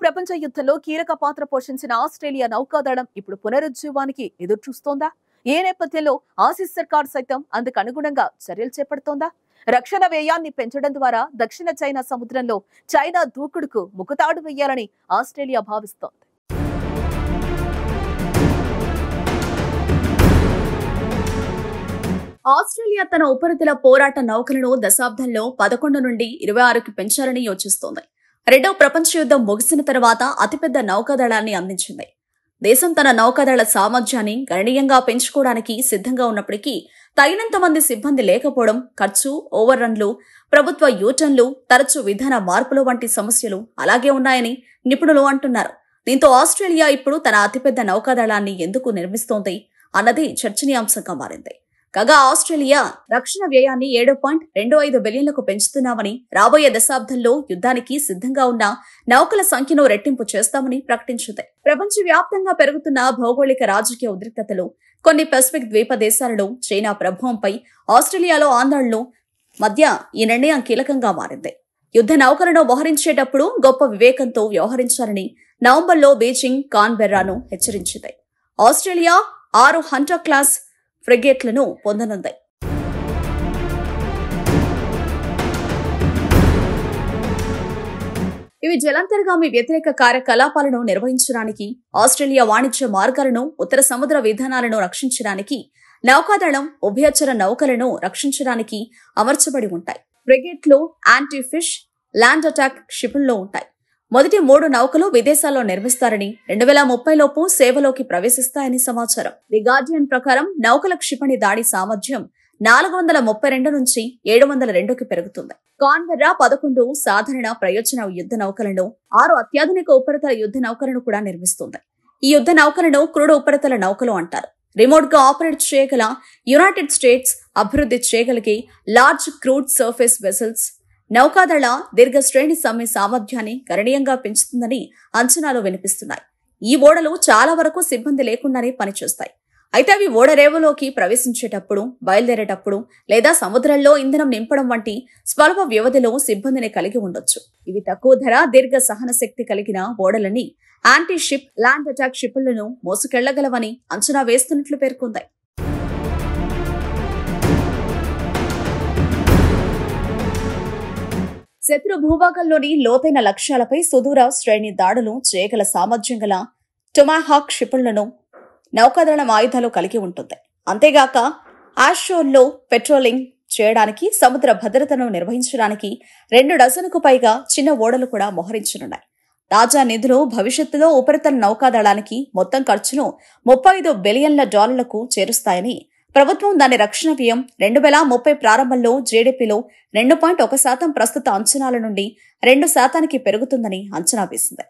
ప్రపంచ యుద్ధంలో కీలక పాత్ర పోషించిన ఆస్ట్రేలియా నౌకాదళం ఇప్పుడు పునరుజ్జీవానికి ఎదురుచూస్తోందా? ఏ నేపథ్యంలో ఆసీస్ సర్కార్ సైతం అందుకు అనుగుణంగా చర్యలు చేపడుతోందా? రక్షణ వ్యయాన్ని పెంచడం ద్వారా దక్షిణ చైనా సముద్రంలో చైనా దూకుడుకు ముకుతాడు వేయాలని ఆస్ట్రేలియా భావిస్తోంది. ఆస్ట్రేలియా తన ఉపరితల పోరాట నౌకలను దశాబ్దంలో 11 నుండి 26కి పెంచాలని యోచిస్తోంది. రెండవ ప్రపంచ యుద్ధం ముగిసిన తర్వాత అతిపెద్ద నౌకాదళాన్ని అందించింది. దేశం తన నౌకాదళ సామర్థ్యాన్ని గణనీయంగా పెంచుకోవడానికి సిద్ధంగా ఉన్నప్పటికీ తగినంత మంది సిబ్బంది లేకపోవడం, ఖర్చు, ఓవర్ రన్లు, ప్రభుత్వ యూటర్న్లు, తరచూ విధాన మార్పులు వంటి సమస్యలు అలాగే ఉన్నాయని నిపుణులు అంటున్నారు. దీంతో ఆస్ట్రేలియా ఇప్పుడు తన అతిపెద్ద నౌకాదళాన్ని ఎందుకు నిర్మిస్తోంది అన్నది చర్చనీయాంశంగా మారింది. కాగా ఆస్ట్రేలియా రక్షణ వ్యయాన్ని 7.25 బిలియన్లకు పెంచుతున్నామని, రాబోయే దశాబ్దంలో యుద్ధానికి సిద్ధంగా ఉన్న నౌకల సంఖ్యను రెట్టింపు చేస్తామని ప్రకటించింది. ప్రపంచవ్యాప్తంగా పెరుగుతున్న భౌగోళిక రాజకీయ ఉద్రిక్తతలు, కొన్ని పసిఫిక్ ద్వీప దేశాలలో చైనా ప్రభావంపై ఆస్ట్రేలియాలో ఆందోళనలు మధ్య ఈ నిర్ణయం కీలకంగా మారింది. యుద్ధ నౌకలను మోహరించేటప్పుడు గొప్ప వివేకంతో వ్యవహరించాలని నవంబర్లో బీజింగ్ కాన్బెర్రాను హెచ్చరించింది. ఆస్ట్రేలియా 6 హంటర్ క్లాస్ ఫ్రిగేట్లను పొందనుంది. ఇవి జలాంతర్గామి వ్యతిరేక కార్యకలాపాలను నిర్వహించడానికి, ఆస్ట్రేలియా వాణిజ్య మార్గాలను, ఉత్తర సముద్ర విధానాలను రక్షించడానికి, నౌకాదళం ఉభయచర నౌకలను రక్షించడానికి అమర్చబడి ఉంటాయి. ఫ్రిగేట్లు యాంటీ ఫిష్, ల్యాండ్ అటాక్ షిపుల్లో ఉంటాయి. మొదటి 3 నౌకలు విదేశాల్లో నిర్మిస్తారని, 2030 లోపు సేవలోకి ప్రవేశిస్తాయని సమాచారం. ది గార్డియన్ ప్రకారం నౌకల క్షిపణి దాడి సామర్థ్యం 432 నుంచి 702కి పెరుగుతుంది. కాన్బెర్రా 11 సాధారణ ప్రయోజన యుద్ధ నౌకలను, 6 అత్యాధునిక ఉపరితల యుద్ధ నౌకలను కూడా నిర్మిస్తుంది. ఈ యుద్ధ నౌకలను క్రూడ్ ఉపరితల నౌకలు అంటారు. రిమోట్ గా ఆపరేట్ చేయగల, యునైటెడ్ స్టేట్స్ అభివృద్ధి చేయగలిగే లార్జ్ క్రూడ్ సర్ఫేస్ వెసల్స్ నౌకాదళ దీర్ఘశ్రేణి సమ్మె సామర్థ్యాన్ని గణనీయంగా పెంచుతుందని అంచనాలు వినిపిస్తున్నాయి. ఈ ఓడలు చాలా వరకు సిబ్బంది లేకుండానే పనిచేస్తాయి. అయితే అవి ఓడరేవులోకి ప్రవేశించేటప్పుడు, బయలుదేరేటప్పుడు లేదా సముద్రంలో ఇంధనం నింపడం వంటి స్వల్ప వ్యవధిలో సిబ్బందిని కలిగి ఉండొచ్చు. ఇవి తక్కువ ధర, దీర్ఘ సహన శక్తి కలిగిన ఓడలని యాంటీ షిప్, ల్యాండ్ అటాక్ షిప్పులను మోసుకెళ్లగలవని అంచనా వేస్తున్నట్లు పేర్కొంది. శత్రు భూభాగంలోని లోతైన లక్ష్యాలపై సుదూర శ్రేణి దాడులు చేయగల సామర్థ్యం గల టొమాహాక్ షిప్పులను నౌకాదళం ఆయుధాలు కలిగి ఉంటుంది. అంతేగాక ఆష్షోర్లో పెట్రోలింగ్ చేయడానికి, సముద్ర భద్రతను నిర్వహించడానికి 2 డజనుకు పైగా చిన్న ఓడలు కూడా మోహరించనున్నాయి. తాజా నిధులు భవిష్యత్తులో ఉపరితల నౌకాదళానికి మొత్తం ఖర్చును $35 బిలియన్ల చేరుస్తాయని, ప్రభుత్వం దాని రక్షణ వ్యయం 2030 ప్రారంభంలో జీడీపీలో 2.1% ప్రస్తుత అంచనాల నుండి 2%కి పెరుగుతుందని అంచనా వేసింది.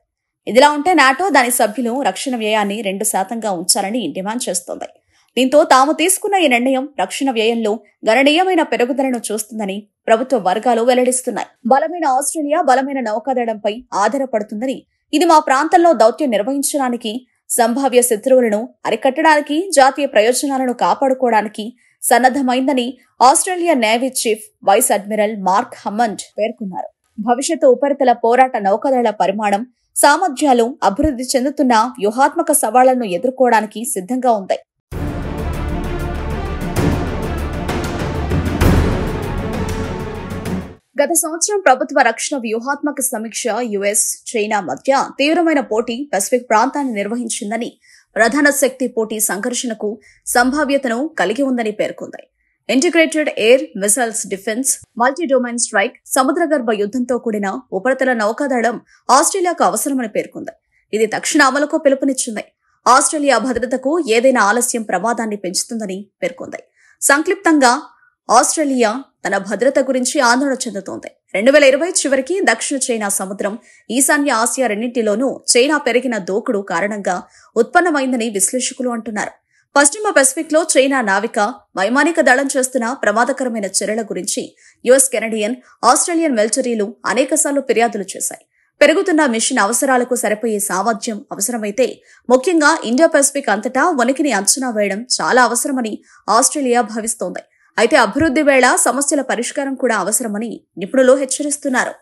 ఇదిలా ఉంటే నాటో దాని సభ్యులు రక్షణ వ్యయాన్ని 2%గా ఉంచాలని డిమాండ్ చేస్తోంది. దీంతో తాము తీసుకున్న ఈ నిర్ణయం రక్షణ వ్యయంలో గణనీయమైన పెరుగుదలను చూస్తుందని ప్రభుత్వ వర్గాలు వెల్లడిస్తున్నాయి. బలమైన ఆస్ట్రేలియా బలమైన నౌకాదళంపై ఆధారపడుతుందని, ఇది మా ప్రాంతంలో దౌత్యం నిర్వహించడానికి, సంభావ్య శత్రువులను అరికట్టడానికి, జాతీయ ప్రయోజనాలను కాపాడుకోవడానికి సన్నద్ధమైందని Australia navy chief vice admiral Mark Hammond పేర్కొన్నారు. భవిష్యత్తు ఉపరితల పోరాట నౌకాదళ పరిమాణం, సామర్థ్యాలు అభివృద్ధి చెందుతున్న వ్యూహాత్మక సవాళ్లను ఎదుర్కోవడానికి సిద్ధంగా ఉంది. గత సంవత్సరం ప్రభుత్వ రక్షణ వ్యూహాత్మక సమీక్ష యుఎస్, చైనా మధ్య తీవ్రమైన పోటీ పసిఫిక్ ప్రాంతాన్ని నిర్వహించిందని, ప్రధాన శక్తి పోటీ సంఘర్షణకు సంభావ్యతను కలిగి ఉందని పేర్కొంది. Integrated air missiles defence, multi domain strike, సముద్రగర్భ యుద్ధంతో కూడిన ఉపరితల నౌకాదళం ఆస్ట్రేలియాకు అవసరమని పేర్కొంది. ఇది తక్షణ అమలుకు పిలుపునిచ్చింది. ఆస్ట్రేలియా భద్రతకు ఏదైనా ఆలస్యం ప్రమాదాన్ని పెంచుతుందని పేర్కొంది. సంక్లిప్తంగా ఆస్ట్రేలియా తన భద్రత గురించి ఆందోళన చెందుతోంది. 2020 చివరికి దక్షిణ చైనా సముద్రం, ఈశాన్య ఆసియా రెండింటిలోనూ చైనా పెరిగిన దూకుడు కారణంగా ఉత్పన్నమైందని విశ్లేషకులు అంటున్నారు. పశ్చిమ పసిఫిక్ లో చైనా నావిక, వైమానిక దళం చేస్తున్న ప్రమాదకరమైన చర్యల గురించి యుఎస్, కెనడియన్, ఆస్ట్రేలియన్ మిలిటరీలు అనేకసార్లు ఫిర్యాదులు చేశాయి. పెరుగుతున్న మిషన్ అవసరాలకు సరిపోయే సామర్థ్యం అవసరమైతే, ముఖ్యంగా ఇండో పసిఫిక్ అంతటా ఉనికిని అంచనా వేయడం చాలా అవసరమని ఆస్ట్రేలియా భావిస్తోంది. అయితే అభివృద్ధి వేళ సమస్యల పరిష్కారం కూడా అవసరమని నిపుణులు హెచ్చరిస్తున్నారు.